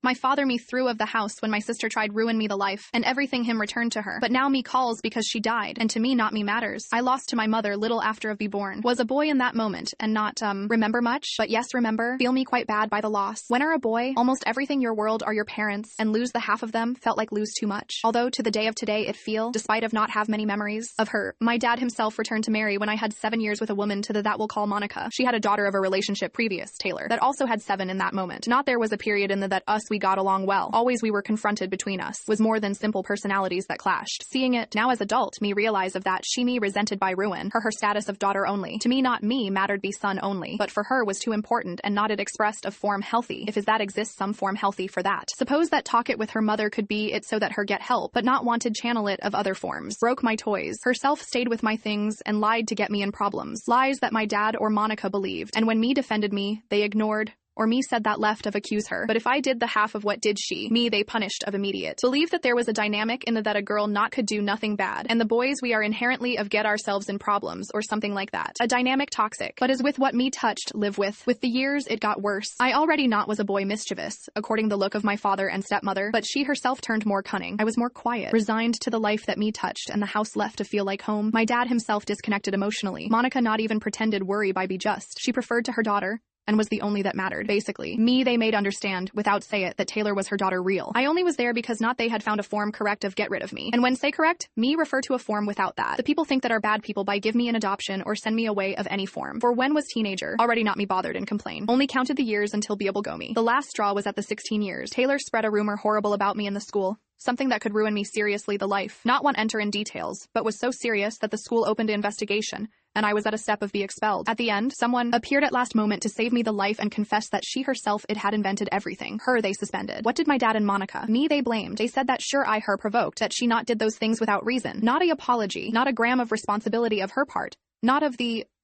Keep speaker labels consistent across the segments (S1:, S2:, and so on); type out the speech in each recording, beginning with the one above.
S1: My father me threw of the house when my sister tried ruin me the life, and everything him returned to her. But now me calls because she died, and to me not me matters. I lost to my mother little after of be born. Was a boy in that moment, and not, remember much, but yes remember, feel me quite bad by the loss. When are a boy, almost everything your world are your parents, and lose the half of them felt like lose too much. Although to the day of today it feel, despite of not have many memories of her. My dad himself returned to marry when I had 7 years with a woman to the that we'll call Monica. She had a daughter of a relationship previous, Taylor, that also had 7 in that moment. Not there was a period in the that us we got along well. Always we were confronted between us. Was more than simple personalities that clashed. Seeing it, now as adult, me realize of that she me resented by ruin. Her status of daughter only. To me not me mattered be son only. But for her was too important and not it expressed of form healthy. If is that exists some form healthy for that. Suppose that talk it with her mother could be it so that her get help, but not wanted channel it of other forms. Broke my toys. Herself stayed with my things and lied to get me in problems. Lies that my dad or Monica believed. And when me defended me, they ignored. Or me said that left of accuse her. But if I did the half of what did she, me they punished of immediate. Believe that there was a dynamic in the that a girl not could do nothing bad, and the boys we are inherently of get ourselves in problems, or something like that. A dynamic toxic. But as with what me touched, live with the years it got worse. I already not was a boy mischievous, according the look of my father and stepmother, but she herself turned more cunning. I was more quiet, resigned to the life that me touched, and the house left to feel like home. My dad himself disconnected emotionally. Monica not even pretended worry by be just. She preferred to her daughter, and was the only that mattered. Basically, me they made understand, without say it, that Taylor was her daughter real. I only was there because not they had found a form correct of get rid of me. And when say correct, me refer to a form without that. The people think that are bad people by give me an adoption or send me away of any form. For when was teenager, already not me bothered and complain. Only counted the years until be able go me. The last straw was at the 16 years. Taylor spread a rumor horrible about me in the school. Something that could ruin me seriously the life. Not one enter in details, but was so serious that the school opened an investigation, and I was at a step of be expelled. At the end, someone appeared at last moment to save me the life and confessed that she herself it had invented everything. Her they suspended. What did my dad and Monica? Me they blamed. They said that sure I her provoked, that she not did those things without reason. Not a apology, not a gram of responsibility of her part. Not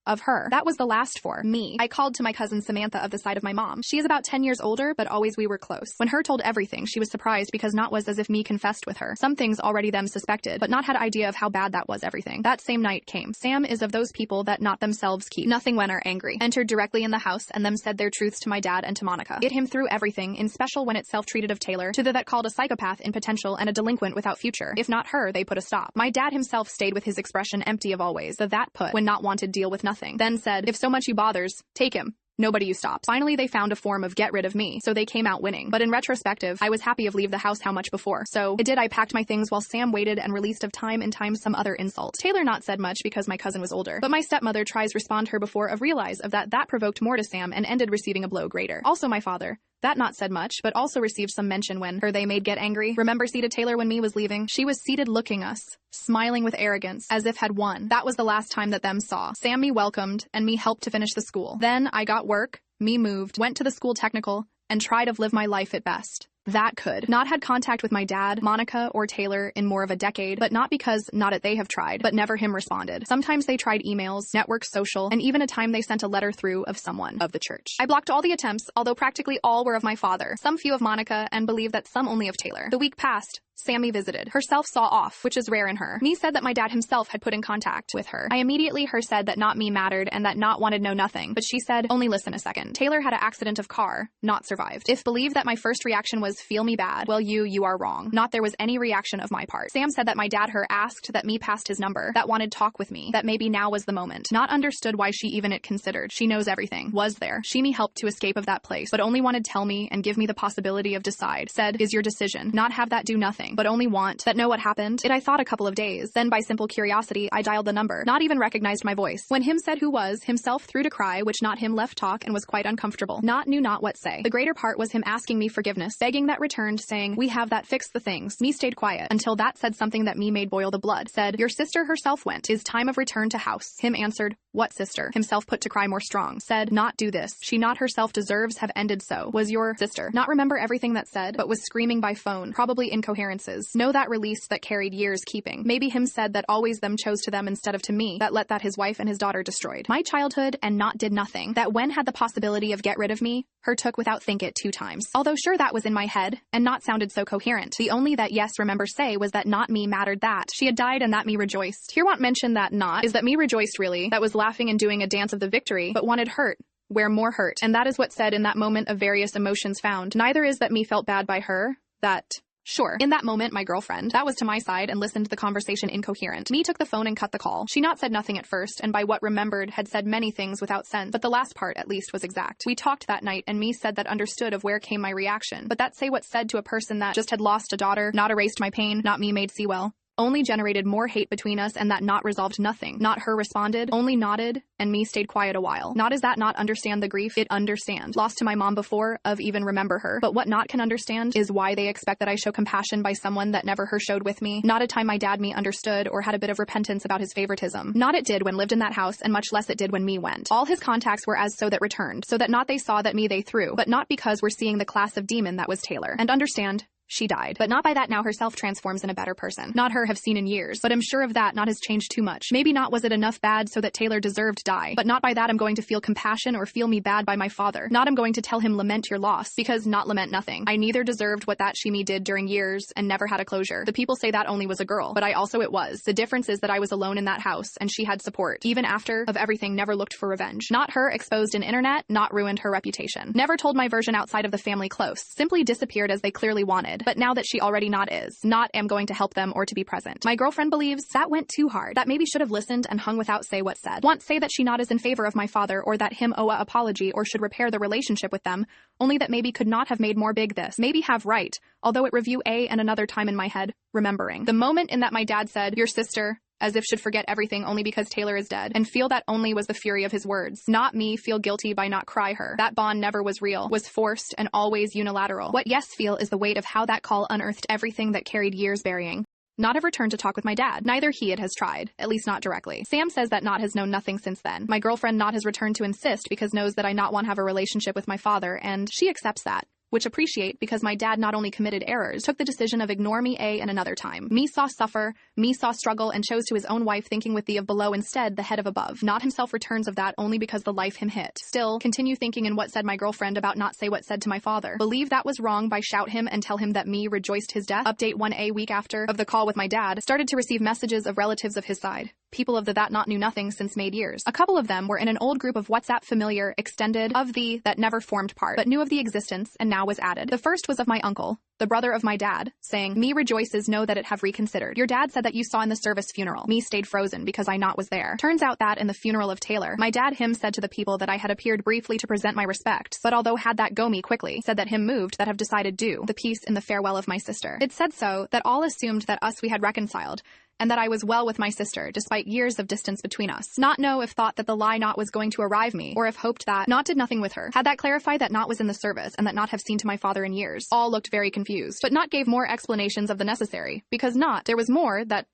S1: of her. That was the last for me. I called to my cousin Samantha of the side of my mom. She is about 10 years older, but always we were close. When her told everything, she was surprised because not was as if me confessed with her. Some things already them suspected, but not had idea of how bad that was everything. That same night came. Sam is of those people that not themselves keep nothing when are angry. Entered directly in the house and them said their truths to my dad and to Monica. It him through everything, in special when it self-treated of Taylor, to the that called a psychopath in potential and a delinquent without future. If not her, they put a stop. My dad himself stayed with his expression empty of always. The that put, when not wanted deal with nothing. Then said, if so much you bothers, take him. Nobody you stops. Finally, they found a form of get rid of me, so they came out winning. But in retrospective, I was happy of leave the house how much before. So, it did I packed my things while Sam waited and released of time and time some other insult. Taylor not said much because my cousin was older. But my stepmother tries respond her before of realize of that provoked more to Sam and ended receiving a blow greater. Also my father. That not said much, but also received some mention when her they made get angry. Remember seated Taylor when me was leaving? She was seated looking us, smiling with arrogance, as if had won. That was the last time that them saw. Sam me welcomed, and me helped to finish the school. Then I got work, me moved, went to the school technical, and tried of live my life at best. That could. Not had contact with my dad, Monica, or Taylor in more of a decade, but not because not it they have tried, but never him responded. Sometimes they tried emails, network social, and even a time they sent a letter through of someone of the church. I blocked all the attempts, although practically all were of my father, some few of Monica, and believe that some only of Taylor. The week passed. Sammy visited. Herself saw off, which is rare in her. Me said that my dad himself had put in contact with her. I immediately her said that not me mattered and that not wanted know nothing, but she said, only listen a second. Taylor had a accident of car, not survived. If believe that my first reaction was feel me bad, well you are wrong. Not there was any reaction of my part. Sam said that my dad her asked that me passed his number, that wanted talk with me, that maybe now was the moment. Not understood why she even it considered. She knows everything. Was there. She me helped to escape of that place, but only wanted tell me and give me the possibility of decide. Said, is your decision. Not have that do nothing, but only want that know what happened. It I thought a couple of days. Then by simple curiosity, I dialed the number. Not even recognized my voice. When him said who was, himself threw to cry, which not him left talk and was quite uncomfortable. Not knew not what say. The greater part was him asking me forgiveness, begging that returned, saying, we have that fixed the things. Me stayed quiet until that said something that me made boil the blood. Said, your sister herself went. Is time of return to house. Him answered, what sister? Himself put to cry more strong. Said, not do this. She not herself deserves have ended so. Was your sister. Not remember everything that said, but was screaming by phone. Probably incoherences. Know that release that carried years keeping. Maybe him said that always them chose to them instead of to me. That let that his wife and his daughter destroyed. My childhood and not did nothing. That when had the possibility of get rid of me, her took without think it 2 times. Although sure that was in my head, and not sounded so coherent. The only that yes remember say was that not me mattered that. She had died and that me rejoiced. Here want mention that not is that me rejoiced really, that was laughing and doing a dance of the victory, but wanted hurt. where more hurt. And that is what said in that moment of various emotions found. Neither is that me felt bad by her, that... Sure. In that moment, my girlfriend, that was to my side and listened to the conversation incoherent. Me took the phone and cut the call. She not said nothing at first, and by what remembered, had said many things without sense, but the last part, at least, was exact. We talked that night, and me said that understood of where came my reaction. But that say what said to a person that just had lost a daughter, not erased my pain, not me made see well. Only generated more hate between us, and that not resolved nothing. Not her responded, only nodded, and me stayed quiet a while. Not is that not understand the grief, it understand. Lost to my mom before, of even remember her. But what not can understand is why they expect that I show compassion by someone that never her showed with me. Not a time my dad me understood or had a bit of repentance about his favoritism. Not it did when lived in that house, and much less it did when me went. All his contacts were as so that returned, so that not they saw that me they threw, but not because we're seeing the class of demon that was Taylor. And understand, she died. But not by that now herself transforms in a better person. Not her have seen in years, but I'm sure of that not has changed too much. Maybe not was it enough bad so that Taylor deserved die, but not by that I'm going to feel compassion or feel me bad by my father. Not I'm going to tell him lament your loss, because not lament nothing. I neither deserved what that she me did during years and never had a closure. The people say that only was a girl, but I also it was. The difference is that I was alone in that house and she had support. Even after of everything never looked for revenge. Not her exposed in internet, not ruined her reputation. Never told my version outside of the family close. Simply disappeared as they clearly wanted. But now that she already not is, not am going to help them or to be present. My girlfriend believes that went too hard. That maybe should have listened and hung without say what said. Want say that she not is in favor of my father or that him owe a apology or should repair the relationship with them, only that maybe could not have made more big this. Maybe have right, although it review a and another time in my head, remembering. The moment in that my dad said, your sister, as if should forget everything only because Taylor is dead, and feel that only was the fury of his words. Not me feel guilty by not cry her. That bond never was real, was forced and always unilateral. What yes feel is the weight of how that call unearthed everything that carried years burying. Not have returned to talk with my dad. Neither he it has tried, at least not directly. Sam says that not has known nothing since then. My girlfriend not has returned to insist because knows that I not want to have a relationship with my father, and she accepts that. Which appreciate because my dad not only committed errors, took the decision of ignore me a and another time. Me saw suffer, me saw struggle, and chose to his own wife thinking with thee of below instead the head of above. Not himself returns of that only because the life him hit. Still, continue thinking in what said my girlfriend about not say what said to my father. Believe that was wrong by shout him and tell him that me rejoiced his death. Update 1A week after of the call with my dad, started to receive messages of relatives of his side. People of the that not knew nothing since made years. A couple of them were in an old group of WhatsApp familiar, extended, of the, that never formed part, but knew of the existence and now was added. The first was of my uncle, the brother of my dad, saying, me rejoices know that it have reconsidered. Your dad said that you saw in the service funeral. Me stayed frozen because I not was there. Turns out that in the funeral of Taylor, my dad him said to the people that I had appeared briefly to present my respects, but although had that go me quickly, said that him moved that have decided do, the peace in the farewell of my sister. It said so, that all assumed that us we had reconciled, and that I was well with my sister, despite years of distance between us. Not know if thought that the lie not was going to arrive me, or if hoped that not did nothing with her. Had that clarified that not was in the service, and that not have seen to my father in years. All looked very confused, but not gave more explanations of the necessary, because not, there was more that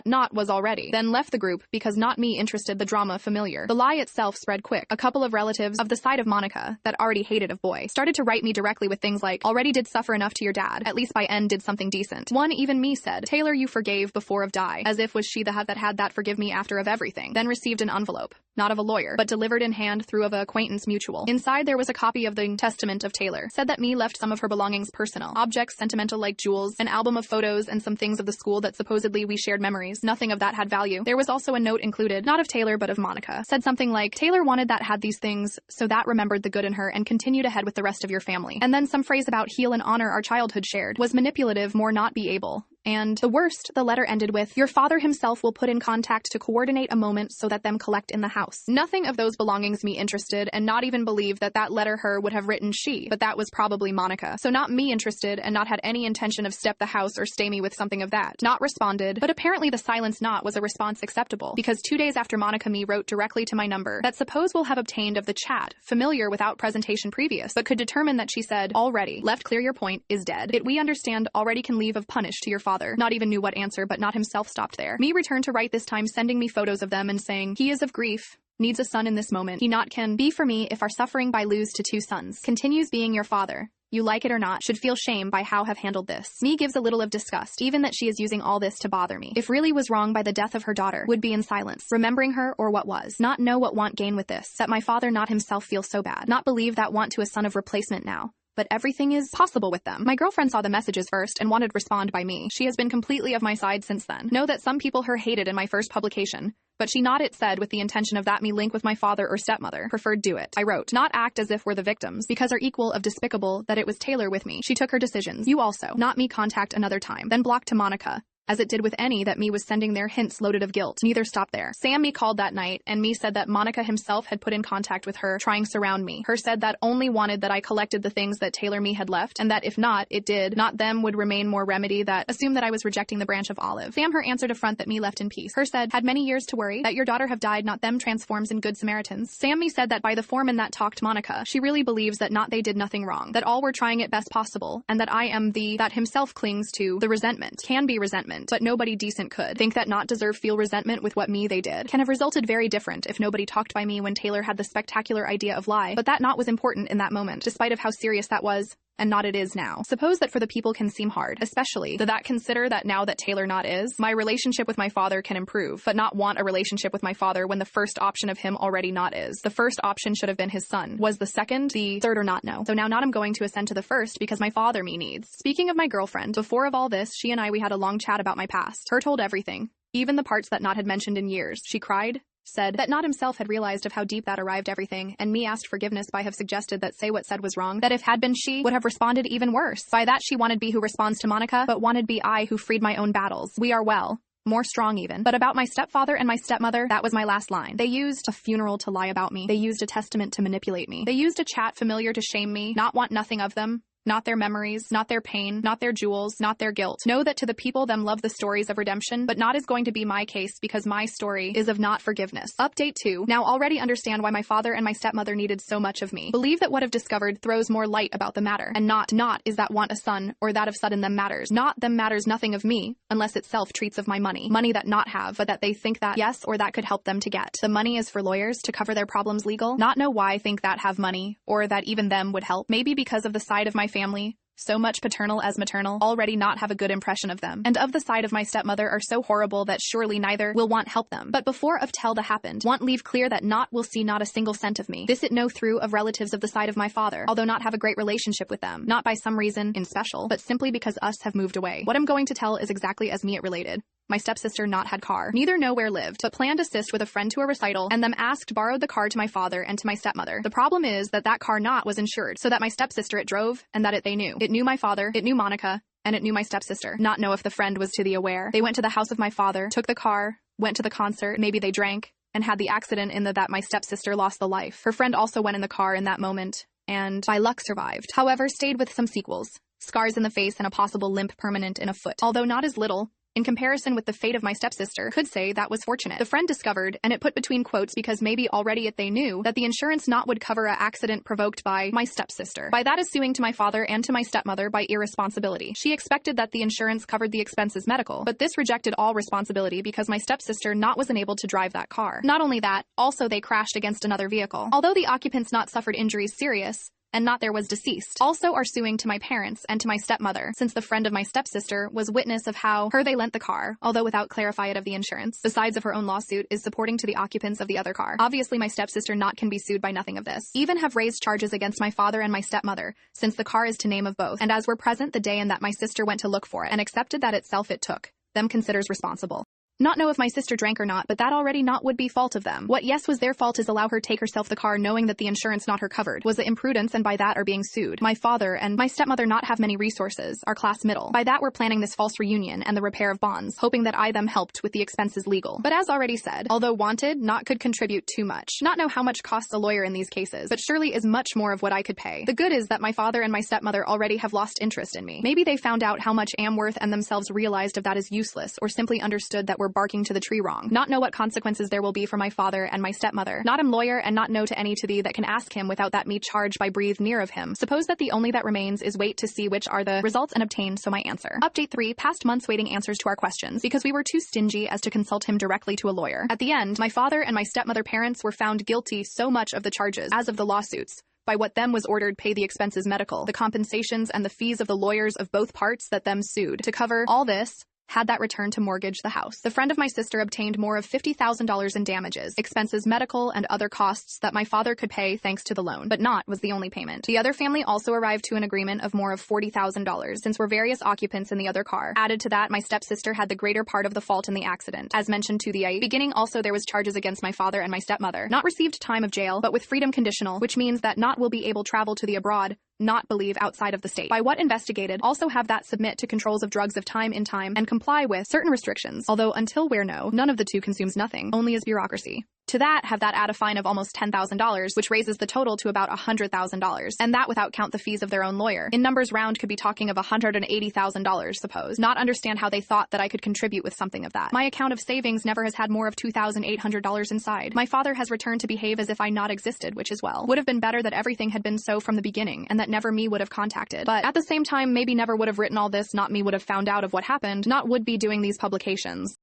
S1: not was already. Then left the group, because not me interested the drama familiar. The lie itself spread quick. A couple of relatives of the side of Monica, that already hated of boy, started to write me directly with things like, already did suffer enough to your dad, at least by end did something decent. One even me said, Taylor you forgave before of die, as if was she the that had that forgive me after of everything. Then received an envelope, not of a lawyer, but delivered in hand through of a acquaintance mutual. Inside there was a copy of the testament of Taylor. Said that me left some of her belongings personal, objects sentimental like jewels, an album of photos and some things of the school that supposedly we shared memories. Nothing of that had value. There was also a note included, not of Taylor but of Monica. Said something like, Taylor wanted that had these things, so that remembered the good in her and continued ahead with the rest of your family. And then some phrase about heal and honor our childhood shared. Was manipulative, more not be able. And the worst, the letter ended with, your father himself will put in contact to coordinate a moment so that them collect in the house. Nothing of those belongings me interested, and not even believe that that letter her would have written she, but that was probably Monica. So not me interested, and not had any intention of step the house or stay me with something of that. Not responded, but apparently the silence not was a response acceptable, because 2 days after Monica me wrote directly to my number, that suppose will have obtained of the chat, familiar without presentation previous, but could determine that she said, already, left clear your point, is dead. It we understand already can leave of punish to your father. Not even knew what answer, but not himself stopped there. Me returned to write this time sending me photos of them and saying, he is of grief, needs a son in this moment. He not can be for me if our suffering by lose to 2 sons. Continues being your father. You like it or not, should feel shame by how have handled this. Me gives a little of disgust, even that she is using all this to bother me. If really was wrong by the death of her daughter, would be in silence, remembering her or what was. Not know what want gain with this, that my father not himself feel so bad. Not believe that want to a son of replacement now. but everything is possible with them. My girlfriend saw the messages first and wanted to respond by me. She has been completely of my side since then. Know that some people her hated in my first publication, but she not it said with the intention of that me link with my father or stepmother. Preferred do it. I wrote, not act as if we're the victims, because are equal of despicable that it was Taylor with me. She took her decisions. You also. Not me contact another time. Then blocked to Monica, as it did with any that me was sending their hints loaded of guilt. Neither stopped there. Sam me called that night, and me said that Monica himself had put in contact with her, trying surround me. Her said that only wanted that I collected the things that Taylor me had left, and that if not, it did, not them would remain more remedy that assumed that I was rejecting the branch of olive. Sam her answered a front that me left in peace. Her said, had many years to worry, that your daughter have died, not them transforms in good Samaritans. Sam me said that by the foreman that talked Monica, she really believes that not they did nothing wrong, that all were trying it best possible, and that I am the that himself clings to the resentment. Can be resentment, but nobody decent could. Think that not deserve feel resentment with what me they did. Can have resulted very different if nobody talked by me when Taylor had the spectacular idea of lie, but that not was important in that moment, despite of how serious that was, and not it is now. Suppose that for the people can seem hard, especially that consider that now that Taylor not is, my relationship with my father can improve, but not want a relationship with my father when the first option of him already not is. The first option should have been his son. Was the second, the third or not no. So now not I'm going to ascend to the first because my father me needs. Speaking of my girlfriend, before of all this, she and I we had a long chat about my past. Her told everything, even the parts that not had mentioned in years. She cried, said that not himself had realized of how deep that arrived everything, and me asked forgiveness by have suggested that say what said was wrong, that if had been she, would have responded even worse. By that she wanted be who responds to Monica, but wanted be I who freed my own battles. We are well. More strong even. But about my stepfather and my stepmother, that was my last line. They used a funeral to lie about me. They used a testament to manipulate me. They used a chat familiar to shame me, not want nothing of them. Not their memories, not their pain, not their jewels, not their guilt. Know that to the people them love the stories of redemption, but not is going to be my case because my story is of not forgiveness. Update 2. Now already understand why my father and my stepmother needed so much of me. Believe that what have discovered throws more light about the matter, and not is that want a son, or that of sudden them matters. Not them matters nothing of me, unless itself treats of my money. Money that not have, but that they think that yes or that could help them to get. The money is for lawyers to cover their problems legal. Not know why think that have money, or that even them would help. Maybe because of the side of my family, so much paternal as maternal, already not have a good impression of them, and of the side of my stepmother are so horrible that surely neither will want help them. But before of tell the happened, want leave clear that not will see not a single cent of me. This it know through of relatives of the side of my father, although not have a great relationship with them, not by some reason in special, but simply because us have moved away. What I'm going to tell is exactly as me it related. My stepsister not had car, neither know where lived, but planned assist with a friend to a recital, and them asked borrowed the car to my father and to my stepmother. The problem is that that car not was insured, so that my stepsister it drove, and that it they knew. It knew my father, it knew Monica, and it knew my stepsister. Not know if the friend was to the aware. They went to the house of my father, took the car, went to the concert, maybe they drank, and had the accident in that my stepsister lost the life. Her friend also went in the car in that moment, and by luck survived. However, stayed with some sequels. Scars in the face and a possible limp permanent in a foot. Although not as little, in comparison with the fate of my stepsister, could say that was fortunate. The friend discovered, and it put between quotes because maybe already it they knew, that the insurance not would cover a accident provoked by my stepsister. By that is suing to my father and to my stepmother by irresponsibility. She expected that the insurance covered the expenses medical, but this rejected all responsibility because my stepsister not was unable to drive that car. Not only that, also they crashed against another vehicle. Although the occupants not suffered injuries serious, and not there was deceased, also are suing to my parents and to my stepmother, since the friend of my stepsister was witness of how her they lent the car, although without clarify it of the insurance. Besides of her own lawsuit is supporting to the occupants of the other car. Obviously my stepsister not can be sued by nothing of this. Even have raised charges against my father and my stepmother, since the car is to name of both, and as were present the day in that my sister went to look for it, and accepted that itself it took, them considers responsible. Not know if my sister drank or not, but that already not would be fault of them. What yes was their fault is allow her take herself the car knowing that the insurance not her covered, was the imprudence and by that are being sued. My father and my stepmother not have many resources, are class middle. By that we're planning this false reunion and the repair of bonds, hoping that I them helped with the expenses legal. But as already said, although wanted, not could contribute too much. Not know how much costs a lawyer in these cases, but surely is much more of what I could pay. The good is that my father and my stepmother already have lost interest in me. Maybe they found out how much am worth and themselves realized of that is useless, or simply understood that we're barking to the tree wrong. Not know what consequences there will be for my father and my stepmother. Not am lawyer and not know to any to thee that can ask him without that me charge by breathe near of him. Suppose that the only that remains is wait to see which are the results and obtain so my answer. Update 3. Past months waiting answers to our questions because we were too stingy as to consult him directly to a lawyer. At the end, my father and my stepmother parents were found guilty so much of the charges as of the lawsuits, by what them was ordered pay the expenses medical, the compensations and the fees of the lawyers of both parts that them sued. To cover all this, had that returned to mortgage the house. The friend of my sister obtained more of $50,000 in damages, expenses, medical, and other costs that my father could pay thanks to the loan, but not was the only payment. The other family also arrived to an agreement of more of $40,000 since we're various occupants in the other car. Added to that, my stepsister had the greater part of the fault in the accident. As mentioned to the AITA beginning, also there was charges against my father and my stepmother. Not received time of jail, but with freedom conditional, which means that not will be able travel to the abroad, not believe outside of the state. By what investigated, also have that submit to controls of drugs of time in time and comply with certain restrictions, although until where no, none of the two consumes nothing, only is bureaucracy. To that, have that add a fine of almost $10,000, which raises the total to about $100,000, and that without count the fees of their own lawyer. In numbers round could be talking of $180,000, suppose. Not understand how they thought that I could contribute with something of that. My account of savings never has had more of $2,800 inside. My father has returned to behave as if I not existed, which is well. Would have been better that everything had been so from the beginning, and that never me would have contacted. But at the same time, maybe never would have written all this, not me would have found out of what happened, not would be doing these publications.